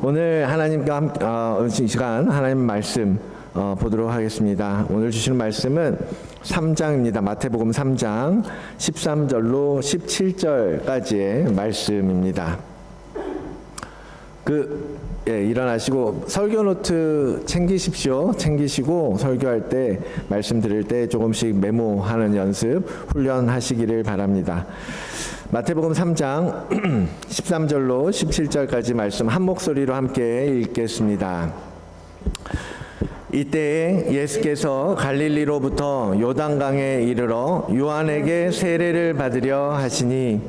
오늘 하나님과 함께 이 시간 하나님 말씀 보도록 하겠습니다. 오늘 주시는 말씀은 3장입니다. 마태복음 3장 13절로 17절까지의 말씀입니다. 일어나시고 설교 노트 챙기시고 설교할 때 말씀 드릴 때 조금씩 메모하는 연습 훈련하시기를 바랍니다. 마태복음 3장 13절로 17절까지 말씀 한 목소리로 함께 읽겠습니다. 이때에 예수께서 갈릴리로부터 요단강에 이르러 요한에게 세례를 받으려 하시니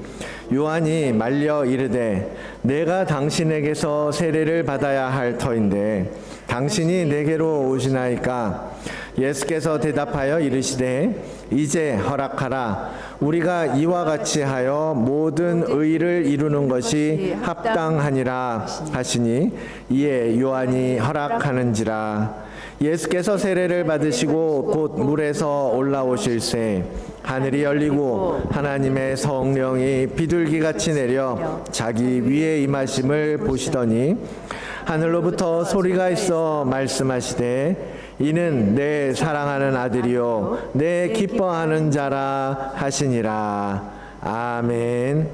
요한이 말려 이르되 내가 당신에게서 세례를 받아야 할 터인데 당신이 내게로 오시나이까? 예수께서 대답하여 이르시되 이제 허락하라. 우리가 이와 같이 하여 모든 의를 이루는 것이 합당하니라 하시니 이에 요한이 허락하는지라. 예수께서 세례를 받으시고 곧 물에서 올라오실새 하늘이 열리고 하나님의 성령이 비둘기같이 내려 자기 위에 임하심을 보시더니 하늘로부터 소리가 있어 말씀하시되 이는 내 사랑하는 아들이요 내 기뻐하는 자라 하시니라. 아멘.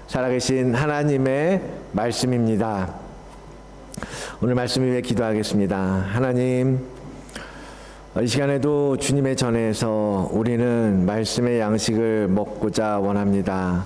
살아계신 하나님의 말씀입니다. 오늘 말씀 위에 기도하겠습니다. 하나님, 이 시간에도 주님의 전에서 우리는 말씀의 양식을 먹고자 원합니다.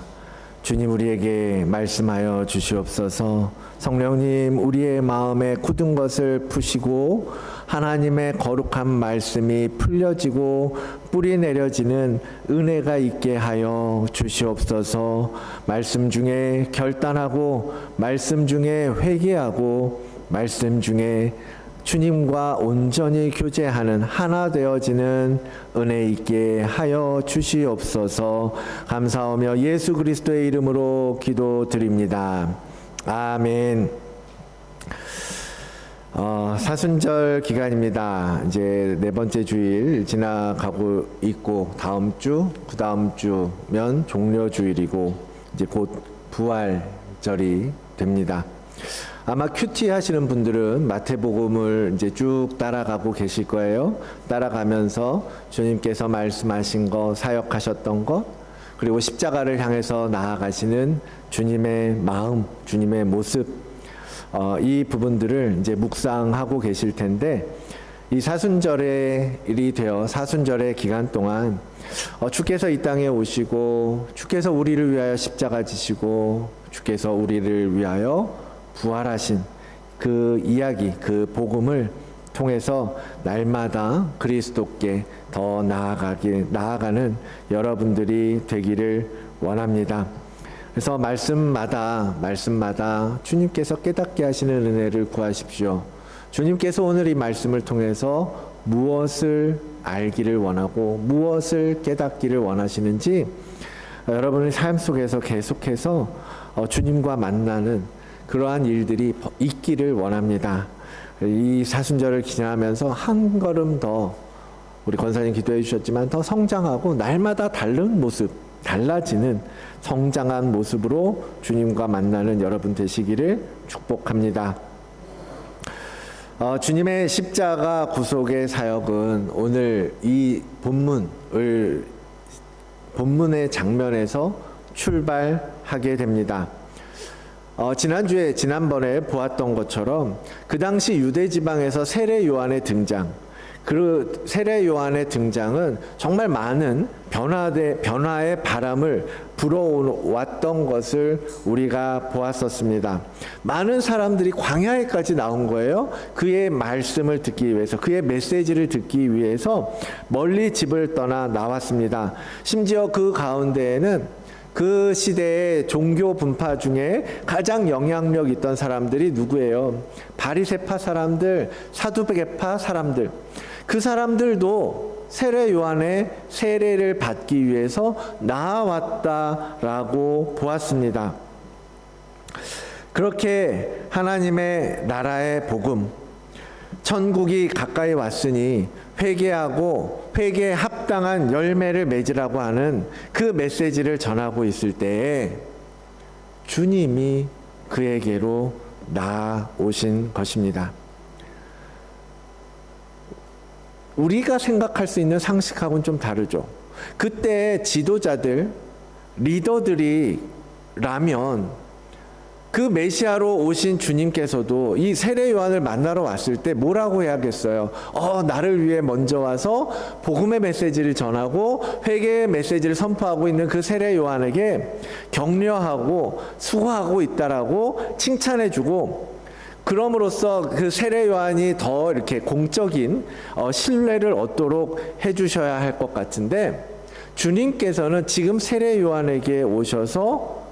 주님, 우리에게 말씀하여 주시옵소서. 성령님, 우리의 마음에 굳은 것을 푸시고 하나님의 거룩한 말씀이 풀려지고 뿌리 내려지는 은혜가 있게 하여 주시옵소서. 말씀 중에 결단하고 말씀 중에 회개하고 말씀 중에 주님과 온전히 교제하는 하나 되어지는 은혜 있게 하여 주시옵소서. 감사하며 예수 그리스도의 이름으로 기도드립니다. 아멘. 사순절 기간입니다. 이제 네 번째 주일 지나가고 있고 다음 주, 그 다음 주면 종료주일이고 이제 곧 부활절이 됩니다. 아마 큐티 하시는 분들은 마태복음을 이제 쭉 따라가고 계실 거예요. 따라가면서 주님께서 말씀하신 거, 사역하셨던 것, 그리고 십자가를 향해서 나아가시는 주님의 마음, 주님의 모습, 이 부분들을 이제 묵상하고 계실 텐데, 이 사순절이 되어 사순절의 기간 동안 주께서 이 땅에 오시고 주께서 우리를 위하여 십자가 지시고 주께서 우리를 위하여 부활하신 그 이야기, 그 복음을 통해서 날마다 그리스도께 더 나아가는 여러분들이 되기를 원합니다. 그래서 말씀마다 주님께서 깨닫게 하시는 은혜를 구하십시오. 주님께서 오늘 이 말씀을 통해서 무엇을 알기를 원하고 무엇을 깨닫기를 원하시는지 여러분의 삶 속에서 계속해서 주님과 만나는 그러한 일들이 있기를 원합니다. 이 사순절을 기념하면서 한 걸음 더 우리 권사님 기도해 주셨지만 더 성장하고 날마다 다른 모습, 달라지는 성장한 모습으로 주님과 만나는 여러분 되시기를 축복합니다. 주님의 십자가 구속의 사역은 오늘 이 본문의 장면에서 출발하게 됩니다. 지난번에 보았던 것처럼 그 당시 유대 지방에서 세례 요한의 등장, 그 세례 요한의 등장은 정말 많은 변화의 바람을 불어왔던 것을 우리가 보았었습니다. 많은 사람들이 광야에까지 나온 거예요. 그의 말씀을 듣기 위해서, 그의 메시지를 듣기 위해서 멀리 집을 떠나 나왔습니다. 심지어 그 가운데에는 그 시대의 종교 분파 중에 가장 영향력 있던 사람들이 누구예요? 바리새파 사람들, 사두개파 사람들. 그 사람들도 세례 요한의 세례를 받기 위해서 나아왔다라고 보았습니다. 그렇게 하나님의 나라의 복음, 천국이 가까이 왔으니 회개하고 회개에 합당한 열매를 맺으라고 하는 그 메시지를 전하고 있을 때에 주님이 그에게로 나아오신 것입니다. 우리가 생각할 수 있는 상식하고는 좀 다르죠. 그때 지도자들, 리더들이라면 그 메시아로 오신 주님께서도 이 세례 요한을 만나러 왔을 때 뭐라고 해야겠어요? 나를 위해 먼저 와서 복음의 메시지를 전하고 회개의 메시지를 선포하고 있는 그 세례 요한에게 격려하고 수고하고 있다라고 칭찬해주고, 그럼으로써 그 세례 요한이 더 이렇게 공적인 신뢰를 얻도록 해주셔야 할 것 같은데, 주님께서는 지금 세례 요한에게 오셔서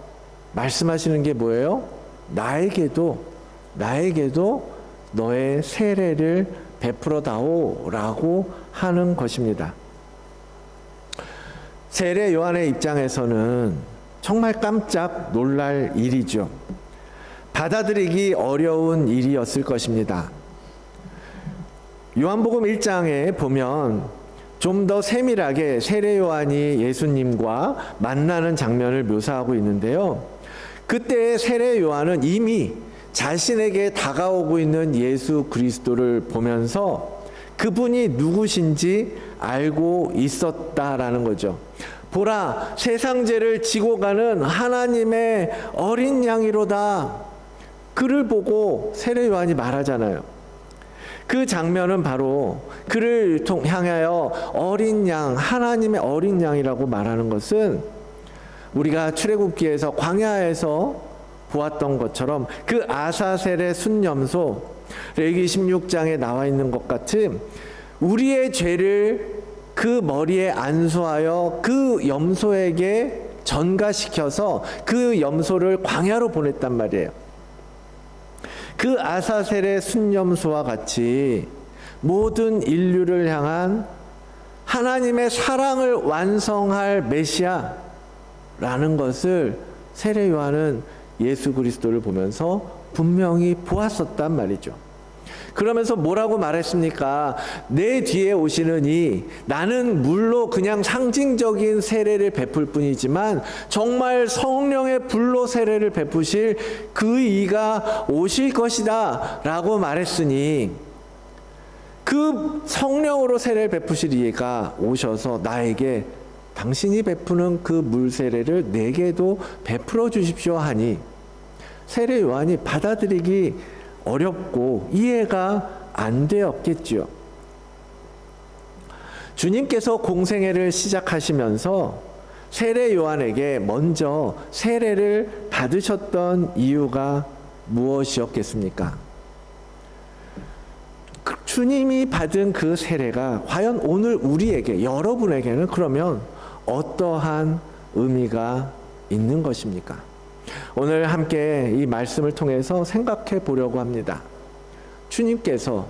말씀하시는 게 뭐예요? 나에게도 너의 세례를 베풀어다오라고 하는 것입니다. 세례 요한의 입장에서는 정말 깜짝 놀랄 일이죠. 받아들이기 어려운 일이었을 것입니다. 요한복음 1장에 보면 좀 더 세밀하게 세례 요한이 예수님과 만나는 장면을 묘사하고 있는데요. 그때 세례 요한은 이미 자신에게 다가오고 있는 예수 그리스도를 보면서 그분이 누구신지 알고 있었다라는 거죠. 보라, 세상 죄를 지고 가는 하나님의 어린 양이로다. 그를 보고 세례 요한이 말하잖아요. 그 장면은 바로 그를 향하여 어린 양, 하나님의 어린 양이라고 말하는 것은 우리가 출애굽기에서 광야에서 보았던 것처럼 그 아사셀의 순염소, 레위기 16장에 나와 있는 것 같은 우리의 죄를 그 머리에 안수하여 그 염소에게 전가시켜서 그 염소를 광야로 보냈단 말이에요. 그 아사셀의 순염소와 같이 모든 인류를 향한 하나님의 사랑을 완성할 메시아라는 것을 세례 요한은 예수 그리스도를 보면서 분명히 보았었단 말이죠. 그러면서 뭐라고 말했습니까? 내 뒤에 오시는 이, 나는 물로 그냥 상징적인 세례를 베풀 뿐이지만 정말 성령의 불로 세례를 베푸실 그 이가 오실 것이다 라고 말했으니, 그 성령으로 세례를 베푸실 이가 오셔서 나에게 당신이 베푸는 그 물 세례를 내게도 베풀어 주십시오 하니 세례 요한이 받아들이기 어렵고 이해가 안 되었겠지요. 주님께서 공생애를 시작하시면서 세례 요한에게 먼저 세례를 받으셨던 이유가 무엇이었겠습니까? 주님이 받은 그 세례가 과연 오늘 우리에게, 여러분에게는 그러면 어떠한 의미가 있는 것입니까? 오늘 함께 이 말씀을 통해서 생각해 보려고 합니다. 주님께서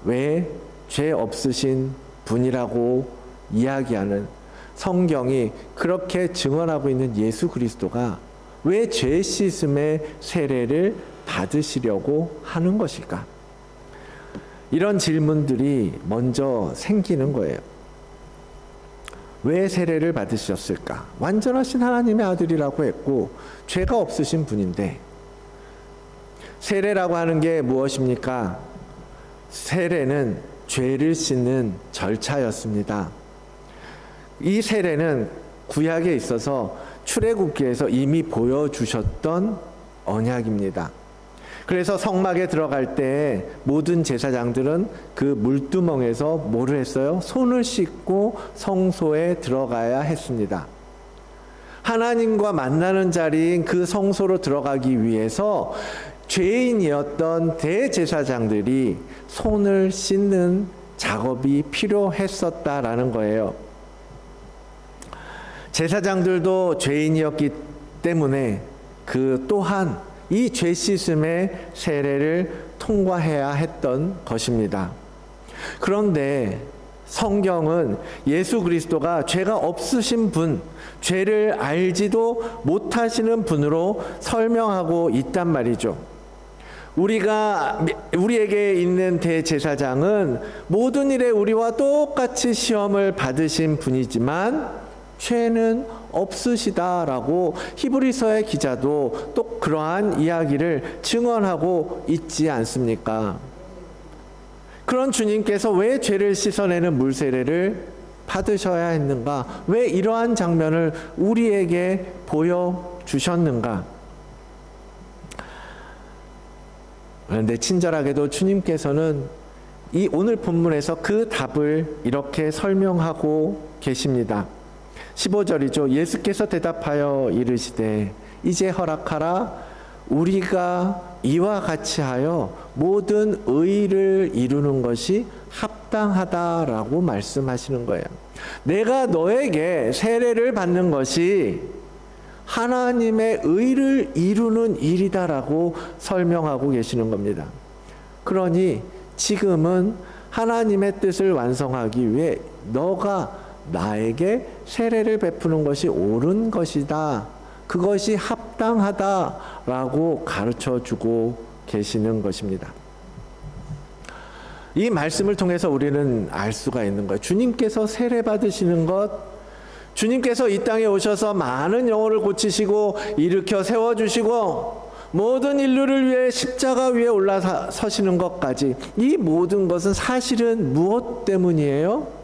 왜 죄 없으신 분이라고 이야기하는, 성경이 그렇게 증언하고 있는 예수 그리스도가 왜 죄 씻음의 세례를 받으시려고 하는 것일까? 이런 질문들이 먼저 생기는 거예요. 왜 세례를 받으셨을까? 완전하신 하나님의 아들이라고 했고 죄가 없으신 분인데, 세례라고 하는 게 무엇입니까? 세례는 죄를 씻는 절차였습니다. 이 세례는 구약에 있어서 출애굽기에서 이미 보여주셨던 언약입니다. 그래서 성막에 들어갈 때 모든 제사장들은 그 물두멍에서 뭐를 했어요? 손을 씻고 성소에 들어가야 했습니다. 하나님과 만나는 자리인 그 성소로 들어가기 위해서 죄인이었던 대제사장들이 손을 씻는 작업이 필요했었다라는 거예요. 제사장들도 죄인이었기 때문에 그 또한 이 죄 씻음의 세례를 통과해야 했던 것입니다. 그런데 성경은 예수 그리스도가 죄가 없으신 분, 죄를 알지도 못하시는 분으로 설명하고 있단 말이죠. 우리에게 있는 대제사장은 모든 일에 우리와 똑같이 시험을 받으신 분이지만 죄는 없으시다라고 히브리서의 기자도 또 그러한 이야기를 증언하고 있지 않습니까? 그런 주님께서 왜 죄를 씻어내는 물세례를 받으셔야 했는가? 왜 이러한 장면을 우리에게 보여주셨는가? 그런데 친절하게도 주님께서는 이 오늘 본문에서 그 답을 이렇게 설명하고 계십니다. 15절이죠. 예수께서 대답하여 이르시되 이제 허락하라. 우리가 이와 같이 하여 모든 의를 이루는 것이 합당하다라고 말씀하시는 거예요. 내가 너에게 세례를 받는 것이 하나님의 의를 이루는 일이다라고 설명하고 계시는 겁니다. 그러니 지금은 하나님의 뜻을 완성하기 위해 너가 나에게 세례를 베푸는 것이 옳은 것이다. 그것이 합당하다라고 가르쳐 주고 계시는 것입니다. 이 말씀을 통해서 우리는 알 수가 있는 거예요. 주님께서 세례 받으시는 것, 주님께서 이 땅에 오셔서 많은 영혼을 고치시고 일으켜 세워주시고 모든 인류를 위해 십자가 위에 올라서시는 것까지, 이 모든 것은 사실은 무엇 때문이에요?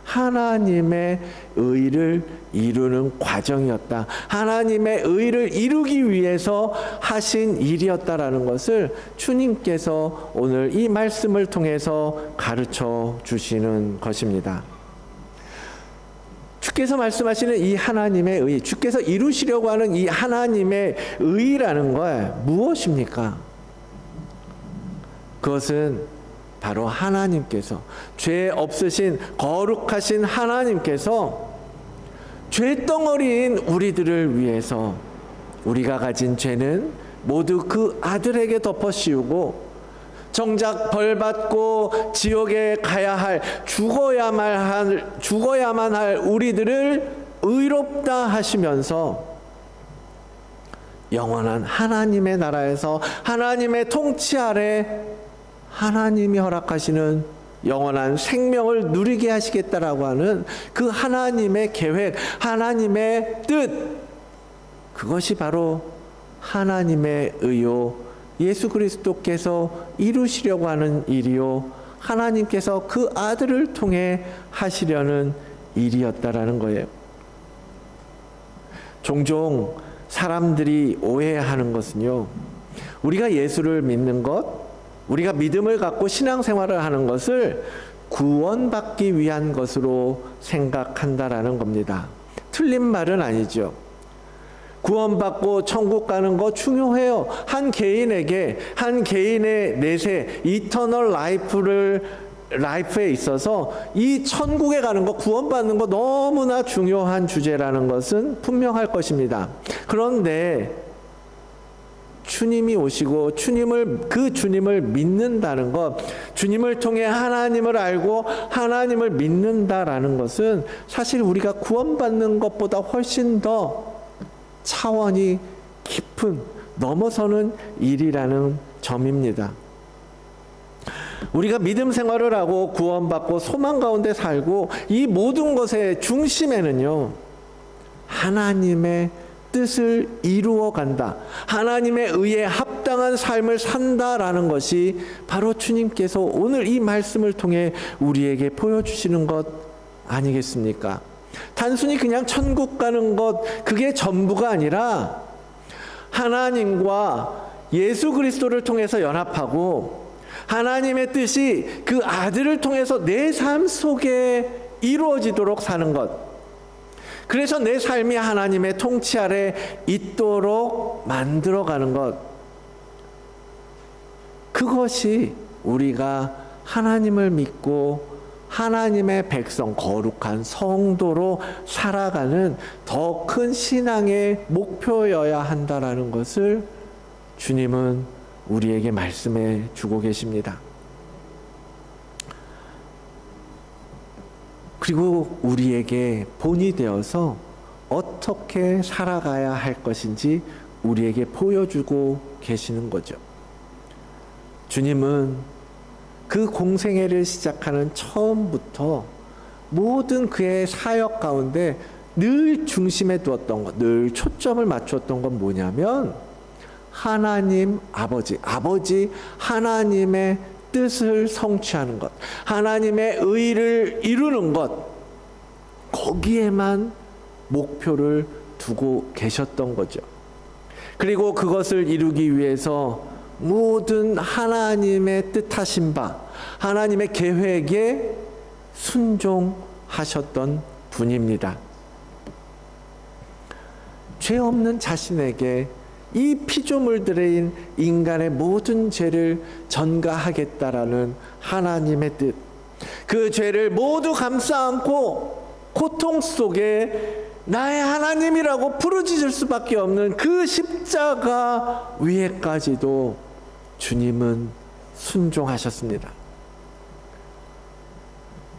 하나님의 의를 이루는 과정이었다. 하나님의 의를 이루기 위해서 하신 일이었다라는 것을 주님께서 오늘 이 말씀을 통해서 가르쳐 주시는 것입니다. 주께서 말씀하시는 이 하나님의 의, 주께서 이루시려고 하는 이 하나님의 의라는 것 무엇입니까? 그것은 바로 하나님께서, 죄 없으신 거룩하신 하나님께서 죄덩어리인 우리들을 위해서 우리가 가진 죄는 모두 그 아들에게 덮어씌우고 정작 벌받고 지옥에 가야 할, 죽어야만 할 우리들을 의롭다 하시면서 영원한 하나님의 나라에서 하나님의 통치 아래 하나님이 허락하시는 영원한 생명을 누리게 하시겠다라고 하는 그 하나님의 계획, 하나님의 뜻, 그것이 바로 하나님의 의요, 예수 그리스도께서 이루시려고 하는 일이요, 하나님께서 그 아들을 통해 하시려는 일이었다라는 거예요. 종종 사람들이 오해하는 것은요, 우리가 예수를 믿는 것, 우리가 믿음을 갖고 신앙생활을 하는 것을 구원받기 위한 것으로 생각한다라는 겁니다. 틀린 말은 아니죠. 구원받고 천국 가는 거 중요해요. 한 개인에게, 한 개인의 내세, 이터널 라이프에 있어서 이 천국에 가는 거, 구원받는 거 너무나 중요한 주제라는 것은 분명할 것입니다. 그런데 주님이 오시고 그 주님을 믿는다는 것, 주님을 통해 하나님을 알고 하나님을 믿는다라는 것은 사실 우리가 구원받는 것보다 훨씬 더 차원이 깊은, 넘어서는 일이라는 점입니다. 우리가 믿음 생활을 하고 구원받고 소망 가운데 살고 이 모든 것의 중심에는요, 하나님의 뜻을 이루어 간다, 하나님의 의에 합당한 삶을 산다라는 것이 바로 주님께서 오늘 이 말씀을 통해 우리에게 보여주시는 것 아니겠습니까? 단순히 그냥 천국 가는 것, 그게 전부가 아니라 하나님과 예수 그리스도를 통해서 연합하고 하나님의 뜻이 그 아들을 통해서 내 삶 속에 이루어지도록 사는 것, 그래서 내 삶이 하나님의 통치 아래 있도록 만들어가는 것, 그것이 우리가 하나님을 믿고 하나님의 백성, 거룩한 성도로 살아가는 더 큰 신앙의 목표여야 한다라는 것을 주님은 우리에게 말씀해 주고 계십니다. 그리고 우리에게 본이 되어서 어떻게 살아가야 할 것인지 우리에게 보여주고 계시는 거죠. 주님은 그 공생애를 시작하는 처음부터 모든 그의 사역 가운데 늘 중심에 두었던 것, 늘 초점을 맞추었던 건 뭐냐면 하나님 아버지 하나님의 뜻을 성취하는 것, 하나님의 의를 이루는 것, 거기에만 목표를 두고 계셨던 거죠. 그리고 그것을 이루기 위해서 모든 하나님의 뜻하신 바, 하나님의 계획에 순종하셨던 분입니다. 죄 없는 자신에게 이 피조물들인 인간의 모든 죄를 전가하겠다라는 하나님의 뜻, 그 죄를 모두 감싸 안고 고통 속에 나의 하나님이라고 부르짖을 수밖에 없는 그 십자가 위에까지도 주님은 순종하셨습니다.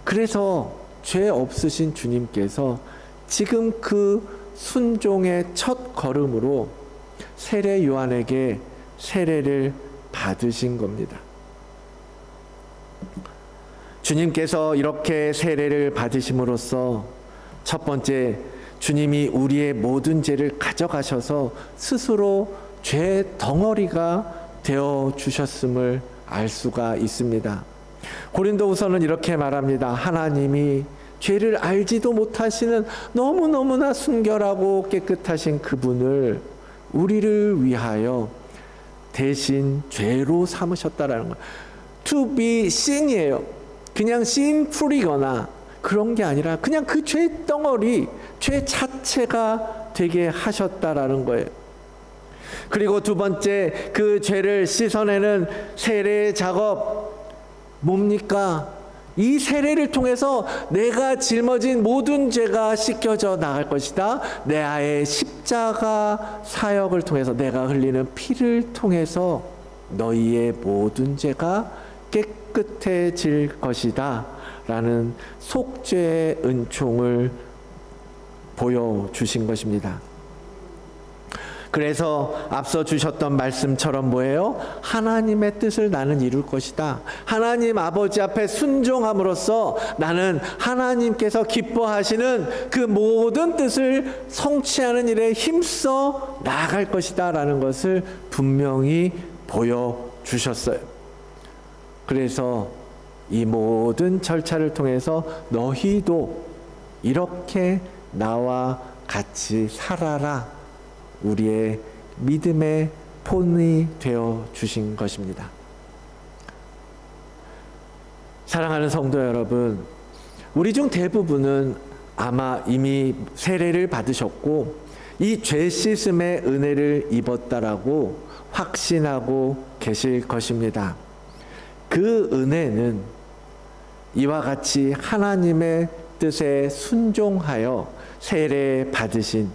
그래서 죄 없으신 주님께서 지금 그 순종의 첫 걸음으로 세례 요한에게 세례를 받으신 겁니다. 주님께서 이렇게 세례를 받으심으로써 첫 번째, 주님이 우리의 모든 죄를 가져가셔서 스스로 죄 덩어리가 되어 주셨음을 알 수가 있습니다. 고린도후서는 이렇게 말합니다. 하나님이 죄를 알지도 못하시는 너무너무나 순결하고 깨끗하신 그분을 우리를 위하여 대신 죄로 삼으셨다라는 거예요. To be sin이에요. 그냥 sinful이거나 그런 게 아니라 그냥 그 죄 덩어리, 죄 자체가 되게 하셨다라는 거예요. 그리고 두 번째, 그 죄를 씻어내는 세례 작업 뭡니까? 이 세례를 통해서 내가 짊어진 모든 죄가 씻겨져 나갈 것이다. 내 아의 십자가 사역을 통해서 내가 흘리는 피를 통해서 너희의 모든 죄가 깨끗해질 것이다 라는 속죄의 은총을 보여주신 것입니다. 그래서 앞서 주셨던 말씀처럼 뭐예요? 하나님의 뜻을 나는 이룰 것이다. 하나님 아버지 앞에 순종함으로써 나는 하나님께서 기뻐하시는 그 모든 뜻을 성취하는 일에 힘써 나아갈 것이다 라는 것을 분명히 보여주셨어요. 그래서 이 모든 절차를 통해서 너희도 이렇게 나와 같이 살아라, 우리의 믿음의 본이 되어 주신 것입니다. 사랑하는 성도 여러분, 우리 중 대부분은 아마 이미 세례를 받으셨고 이 죄 씻음의 은혜를 입었다라고 확신하고 계실 것입니다. 그 은혜는 이와 같이 하나님의 뜻에 순종하여 세례 받으신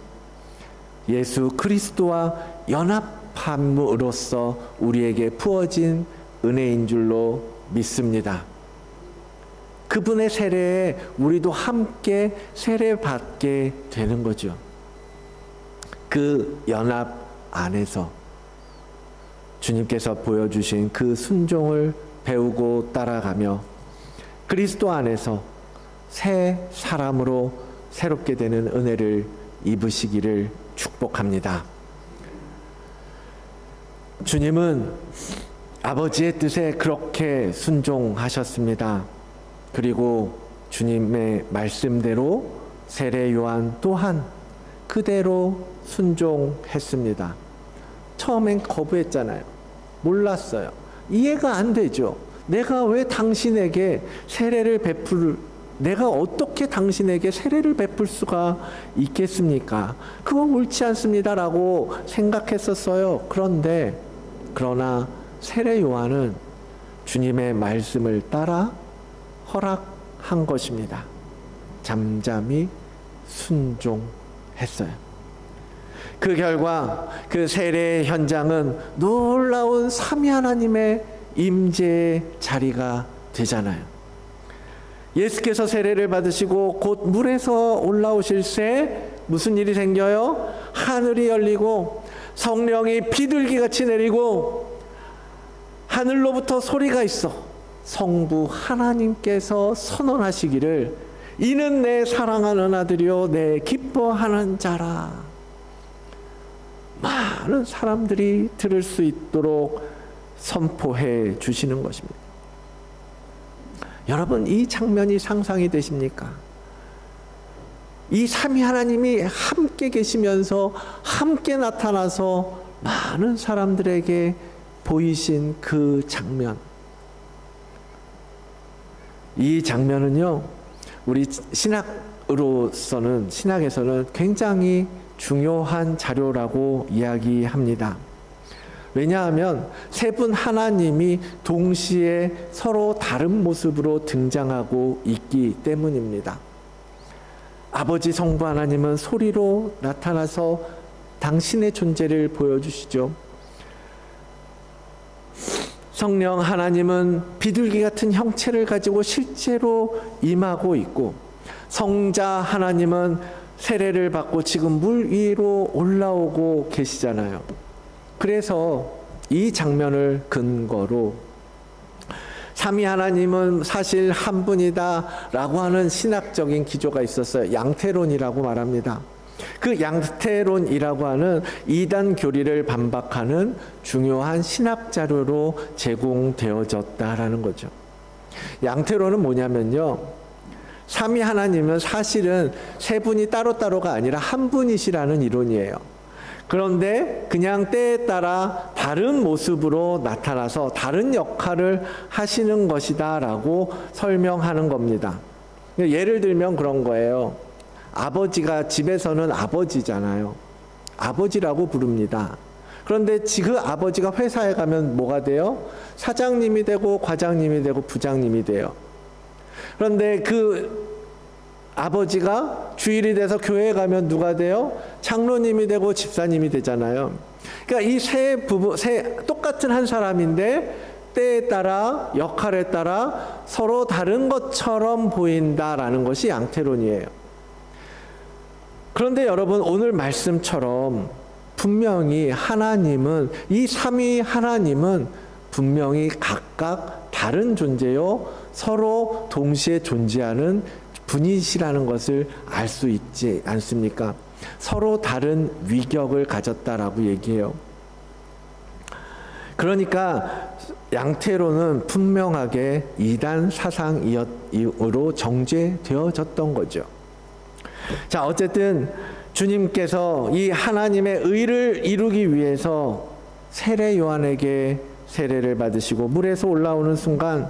예수 그리스도와 연합함으로써 우리에게 부어진 은혜인 줄로 믿습니다. 그분의 세례에 우리도 함께 세례받게 되는 거죠. 그 연합 안에서 주님께서 보여주신 그 순종을 배우고 따라가며 그리스도 안에서 새 사람으로 새롭게 되는 은혜를 입으시기를 축복합니다. 주님은 아버지의 뜻에 그렇게 순종하셨습니다. 그리고 주님의 말씀대로 세례 요한 또한 그대로 순종했습니다. 처음엔 거부했잖아요. 몰랐어요. 이해가 안 되죠. 내가 왜 당신에게 세례를 내가 어떻게 당신에게 세례를 베풀 수가 있겠습니까? 그건 옳지 않습니다라고 생각했었어요. 그러나 세례 요한은 주님의 말씀을 따라 허락한 것입니다. 잠잠히 순종했어요. 그 결과 그 세례 현장은 놀라운 삼위 하나님의 임재의 자리가 되잖아요. 예수께서 세례를 받으시고 곧 물에서 올라오실 새 무슨 일이 생겨요? 하늘이 열리고 성령이 비둘기같이 내리고 하늘로부터 소리가 있어 성부 하나님께서 선언하시기를 이는 내 사랑하는 아들이요 내 기뻐하는 자라. 많은 사람들이 들을 수 있도록 선포해 주시는 것입니다. 여러분, 이 장면이 상상이 되십니까? 이 삼위 하나님이 함께 계시면서 함께 나타나서 많은 사람들에게 보이신 그 장면. 이 장면은요, 우리 신학에서는 굉장히 중요한 자료라고 이야기합니다. 왜냐하면 세 분 하나님이 동시에 서로 다른 모습으로 등장하고 있기 때문입니다. 아버지 성부 하나님은 소리로 나타나서 당신의 존재를 보여주시죠. 성령 하나님은 비둘기 같은 형체를 가지고 실제로 임하고 있고, 성자 하나님은 세례를 받고 지금 물 위로 올라오고 계시잖아요. 그래서 이 장면을 근거로 삼위 하나님은 사실 한 분이다라고 하는 신학적인 기조가 있었어요. 양태론이라고 말합니다. 그 양태론이라고 하는 이단 교리를 반박하는 중요한 신학 자료로 제공되어졌다라는 거죠. 양태론은 뭐냐면요, 삼위 하나님은 사실은 세 분이 따로따로가 아니라 한 분이시라는 이론이에요. 그런데 그냥 때에 따라 다른 모습으로 나타나서 다른 역할을 하시는 것이다 라고 설명하는 겁니다. 예를 들면 그런 거예요. 아버지가 집에서는 아버지잖아요. 아버지라고 부릅니다. 그런데 그 아버지가 회사에 가면 뭐가 돼요? 사장님이 되고 과장님이 되고 부장님이 돼요. 그런데 그 아버지가 주일이 돼서 교회에 가면 누가 돼요? 장로님이 되고 집사님이 되잖아요. 그러니까 이 똑같은 한 사람인데 때에 따라 역할에 따라 서로 다른 것처럼 보인다라는 것이 양태론이에요. 그런데 여러분, 오늘 말씀처럼 분명히 하나님은, 이 삼위 하나님은 분명히 각각 다른 존재요, 서로 동시에 존재하는 분이시라는 것을 알 수 있지 않습니까? 서로 다른 위격을 가졌다라고 얘기해요. 그러니까 양태론은 분명하게 이단 사상으로 정죄되어졌던 거죠. 자, 어쨌든 주님께서 이 하나님의 의를 이루기 위해서 세례 요한에게 세례를 받으시고 물에서 올라오는 순간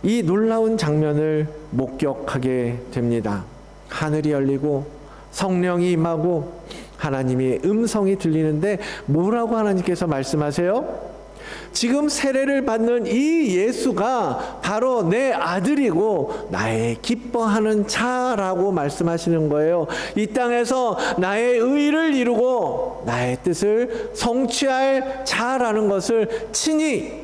이 놀라운 장면을 목격하게 됩니다. 하늘이 열리고 성령이 임하고 하나님의 음성이 들리는데 뭐라고 하나님께서 말씀하세요? 지금 세례를 받는 이 예수가 바로 내 아들이고 나의 기뻐하는 자라고 말씀하시는 거예요. 이 땅에서 나의 의를 이루고 나의 뜻을 성취할 자라는 것을 친히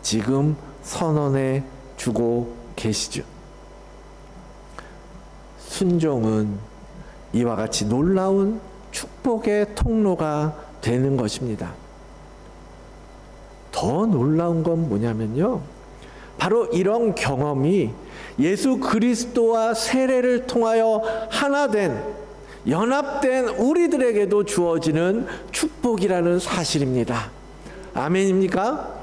지금 선언해 주고 계시죠. 순종은 이와 같이 놀라운 축복의 통로가 되는 것입니다. 더 놀라운 건 뭐냐면요, 바로 이런 경험이 예수 그리스도와 세례를 통하여 하나된, 연합된 우리들에게도 주어지는 축복이라는 사실입니다. 아멘입니까?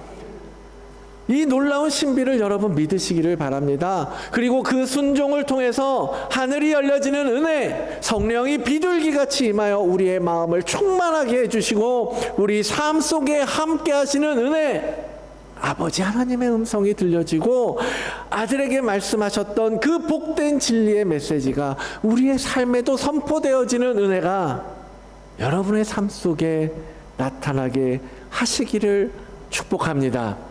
이 놀라운 신비를 여러분 믿으시기를 바랍니다. 그리고 그 순종을 통해서 하늘이 열려지는 은혜, 성령이 비둘기같이 임하여 우리의 마음을 충만하게 해주시고 우리 삶 속에 함께 하시는 은혜, 아버지 하나님의 음성이 들려지고 아들에게 말씀하셨던 그 복된 진리의 메시지가 우리의 삶에도 선포되어지는 은혜가 여러분의 삶 속에 나타나게 하시기를 축복합니다.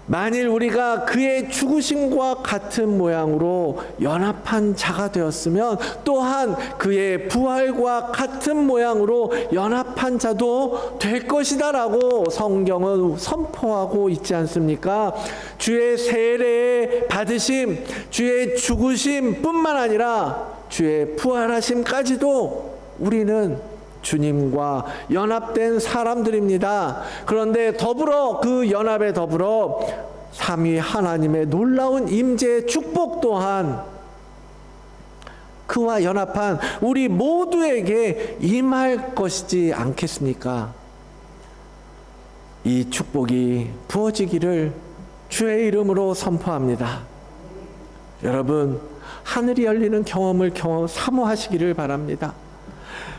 만일 우리가 그의 죽으심과 같은 모양으로 연합한 자가 되었으면 또한 그의 부활과 같은 모양으로 연합한 자도 될 것이다 라고 성경은 선포하고 있지 않습니까? 주의 세례 받으심, 주의 죽으심 뿐만 아니라 주의 부활하심까지도 우리는 주님과 연합된 사람들입니다. 그런데 더불어 그 연합에 더불어 삼위 하나님의 놀라운 임재의 축복 또한 그와 연합한 우리 모두에게 임할 것이지 않겠습니까? 이 축복이 부어지기를 주의 이름으로 선포합니다. 여러분, 하늘이 열리는 경험을 사모하시기를 바랍니다.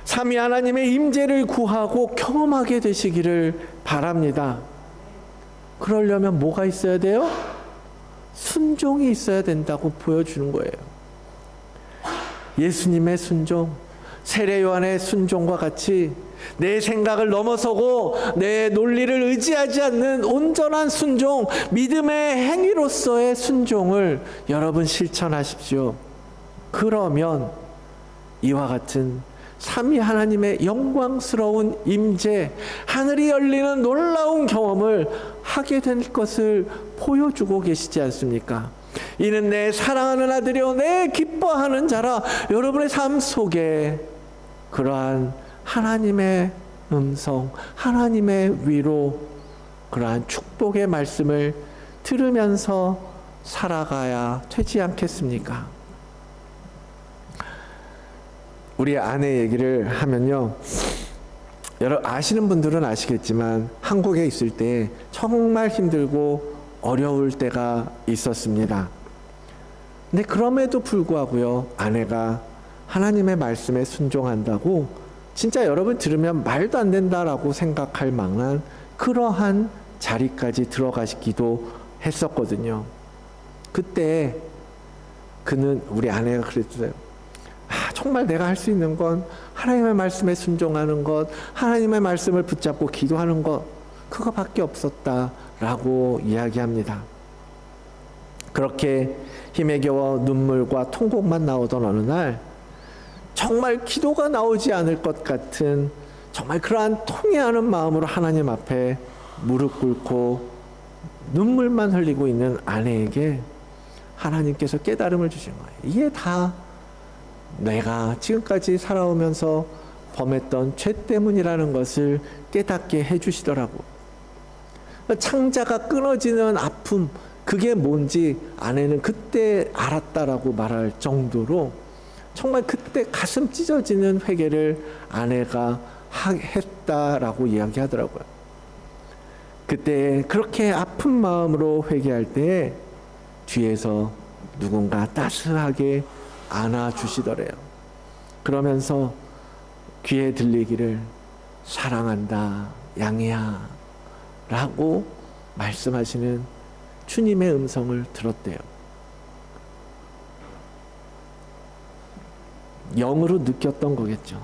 삼위 하나님의 임재를 구하고 경험하게 되시기를 바랍니다. 그러려면 뭐가 있어야 돼요? 순종이 있어야 된다고 보여주는 거예요. 예수님의 순종, 세례 요한의 순종과 같이 내 생각을 넘어서고 내 논리를 의지하지 않는 온전한 순종, 믿음의 행위로서의 순종을 여러분 실천하십시오. 그러면 이와 같은 삼위 하나님의 영광스러운 임재, 하늘이 열리는 놀라운 경험을 하게 될 것을 보여주고 계시지 않습니까? 이는 내 사랑하는 아들이요 내 기뻐하는 자라. 여러분의 삶 속에 그러한 하나님의 음성, 하나님의 위로, 그러한 축복의 말씀을 들으면서 살아가야 되지 않겠습니까? 우리 아내 얘기를 하면요, 여러분 아시는 분들은 아시겠지만 한국에 있을 때 정말 힘들고 어려울 때가 있었습니다. 근데 그럼에도 불구하고요, 아내가 하나님의 말씀에 순종한다고 진짜 여러분 들으면 말도 안 된다라고 생각할 만한 그러한 자리까지 들어가시기도 했었거든요. 그때 그는, 우리 아내가 그랬어요. 정말 내가 할 수 있는 건 하나님의 말씀에 순종하는 것, 하나님의 말씀을 붙잡고 기도하는 것, 그거밖에 없었다라고 이야기합니다. 그렇게 힘에 겨워 눈물과 통곡만 나오던 어느 날, 정말 기도가 나오지 않을 것 같은 정말 그러한 통회하는 마음으로 하나님 앞에 무릎 꿇고 눈물만 흘리고 있는 아내에게 하나님께서 깨달음을 주신 거예요. 이게 다 내가 지금까지 살아오면서 범했던 죄 때문이라는 것을 깨닫게 해주시더라고. 창자가 끊어지는 아픔, 그게 뭔지 아내는 그때 알았다라고 말할 정도로 정말 그때 가슴 찢어지는 회개를 아내가 했다라고 이야기하더라고요. 그때 그렇게 아픈 마음으로 회개할 때 뒤에서 누군가 따스하게 안아주시더래요. 그러면서 귀에 들리기를 사랑한다 양이야 라고 말씀하시는 주님의 음성을 들었대요. 영으로 느꼈던 거겠죠.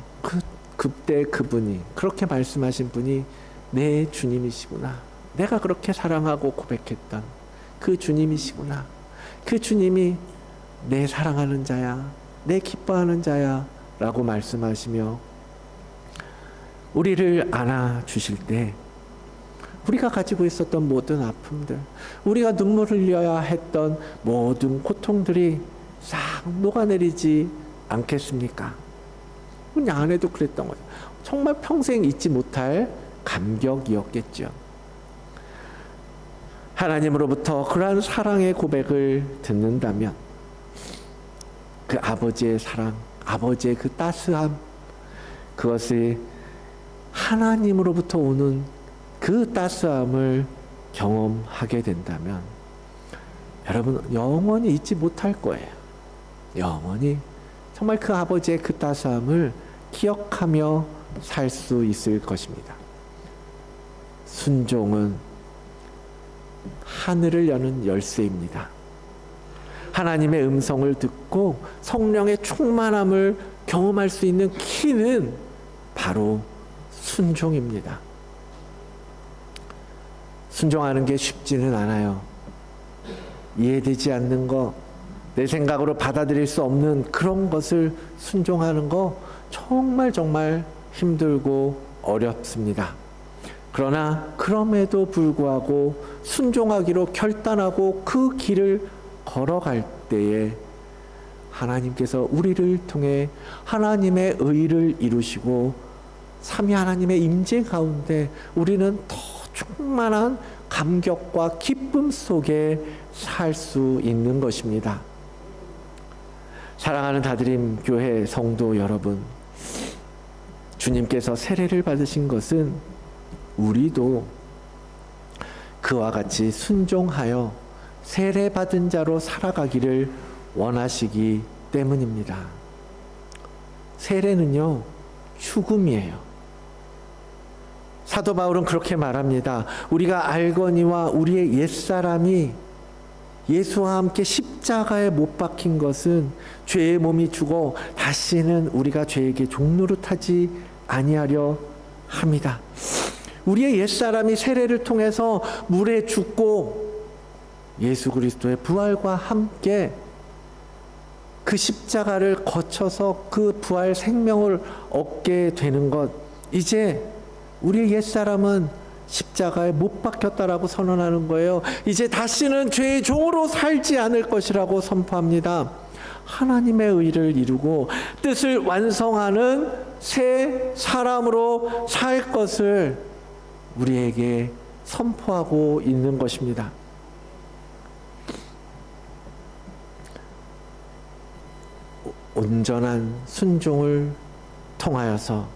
그때 그분이, 그렇게 말씀하신 분이 내 주님이시구나. 내가 그렇게 사랑하고 고백했던 그 주님이시구나. 그 주님이 내 사랑하는 자야, 내 기뻐하는 자야 라고 말씀하시며 우리를 안아주실 때 우리가 가지고 있었던 모든 아픔들, 우리가 눈물 흘려야 했던 모든 고통들이 싹 녹아내리지 않겠습니까? 우리 아내도 그랬던 거죠. 정말 평생 잊지 못할 감격이었겠죠. 하나님으로부터 그러한 사랑의 고백을 듣는다면 그 아버지의 사랑, 아버지의 그 따스함, 그것이 하나님으로부터 오는 그 따스함을 경험하게 된다면 여러분 영원히 잊지 못할 거예요. 영원히 정말 그 아버지의 그 따스함을 기억하며 살 수 있을 것입니다. 순종은 하늘을 여는 열쇠입니다. 하나님의 음성을 듣고 성령의 충만함을 경험할 수 있는 키는 바로 순종입니다. 순종하는 게 쉽지는 않아요. 이해되지 않는 거, 내 생각으로 받아들일 수 없는 그런 것을 순종하는 거 정말 힘들고 어렵습니다. 그러나 그럼에도 불구하고 순종하기로 결단하고 그 길을 걸어갈 때에 하나님께서 우리를 통해 하나님의 의를 이루시고 삼위 하나님의 임재 가운데 우리는 더 충만한 감격과 기쁨 속에 살 수 있는 것입니다. 사랑하는 다드림 교회 성도 여러분, 주님께서 세례를 받으신 것은 우리도 그와 같이 순종하여 세례 받은 자로 살아가기를 원하시기 때문입니다. 세례는요, 죽음이에요. 사도 바울은 그렇게 말합니다. 우리가 알거니와 우리의 옛사람이 예수와 함께 십자가에 못 박힌 것은 죄의 몸이 죽어 다시는 우리가 죄에게 종노릇하지 아니하려 합니다. 우리의 옛사람이 세례를 통해서 물에 죽고 예수 그리스도의 부활과 함께 그 십자가를 거쳐서 그 부활 생명을 얻게 되는 것, 이제 우리의 옛사람은 십자가에 못 박혔다라고 선언하는 거예요. 이제 다시는 죄의 종으로 살지 않을 것이라고 선포합니다. 하나님의 의를 이루고 뜻을 완성하는 새 사람으로 살 것을 우리에게 선포하고 있는 것입니다. 온전한 순종을 통하여서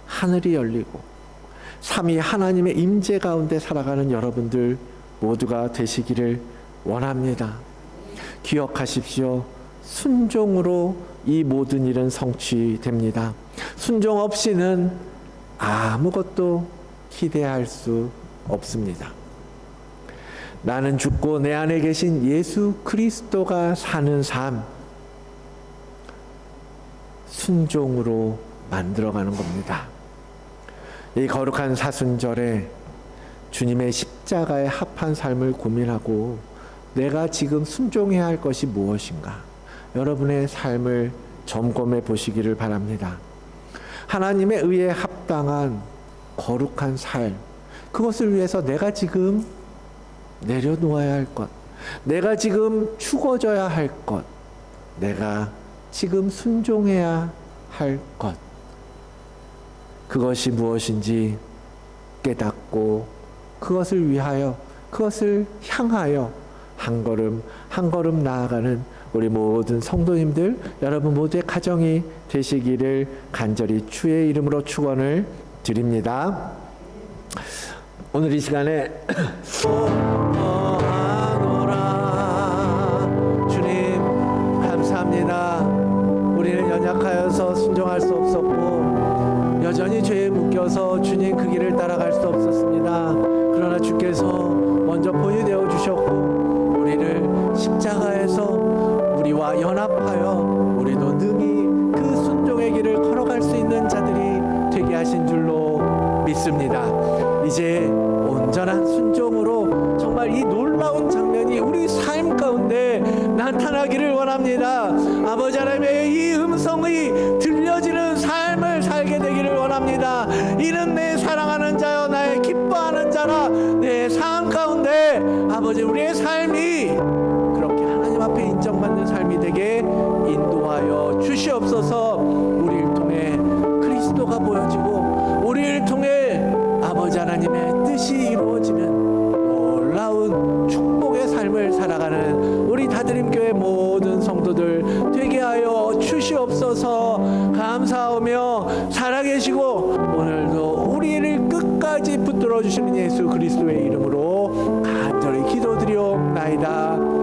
하늘이 열리고 삼위 하나님의 임재 가운데 살아가는 여러분들 모두가 되시기를 원합니다. 기억하십시오. 순종으로 이 모든 일은 성취됩니다. 순종 없이는 아무것도 기대할 수 없습니다. 나는 죽고 내 안에 계신 예수 그리스도가 사는 삶, 순종으로 만들어가는 겁니다. 이 거룩한 사순절에 주님의 십자가에 합한 삶을 고민하고 내가 지금 순종해야 할 것이 무엇인가, 여러분의 삶을 점검해 보시기를 바랍니다. 하나님의 의에 합당한 거룩한 삶, 그것을 위해서 내가 지금 내려놓아야 할 것, 내가 지금 죽어져야 할 것, 내가 지금 순종해야 할 것, 그것이 무엇인지 깨닫고 그것을 위하여, 그것을 향하여 한 걸음 한 걸음 나아가는 우리 모든 성도님들, 여러분 모두의 가정이 되시기를 간절히 주의 이름으로 축원을 드립니다. 오늘 이 시간에 주님 감사합니다. 우리는 연약하여서 순종할 수 없었고 여전히 죄에 묶여서 주님 그 길을 따라갈 수 없었습니다. 그러나 주께서 먼저 본이 되어 주셨고 우리를 십자가에서 우리와 연합하여 우리도 능히 그 순종의 길을 걸어갈 수 있는 자들이 되게 하신 줄로 믿습니다. 이제 온전한 순종으로 정말 이 놀라운 장면이 우리 삶 가운데 나타나기를 원합니다. 아버지 하나님의 이 음성이 들려지는 삶을 살게 되기를 원합니다. 이는 내 사랑하는 자여 나의 기뻐하는 자라. 내 삶 가운데 아버지 우리의 삶이 그렇게 하나님 앞에 인정받는 삶이 되게 인도하여 주시옵소서. 우리를 통해 그리스도가 보여지고 우리를 통해 아버지 하나님의 뜻이 이루어지는 놀라운 축복의 삶을 살아가는 우리 다드림교회 모든 성도들 되게 하여 주시옵소서. 감사하며 살아계시고 오늘도 우리를 끝까지 붙들어 주시는 예수 그리스도의 이름으로 간절히 기도드리옵나이다.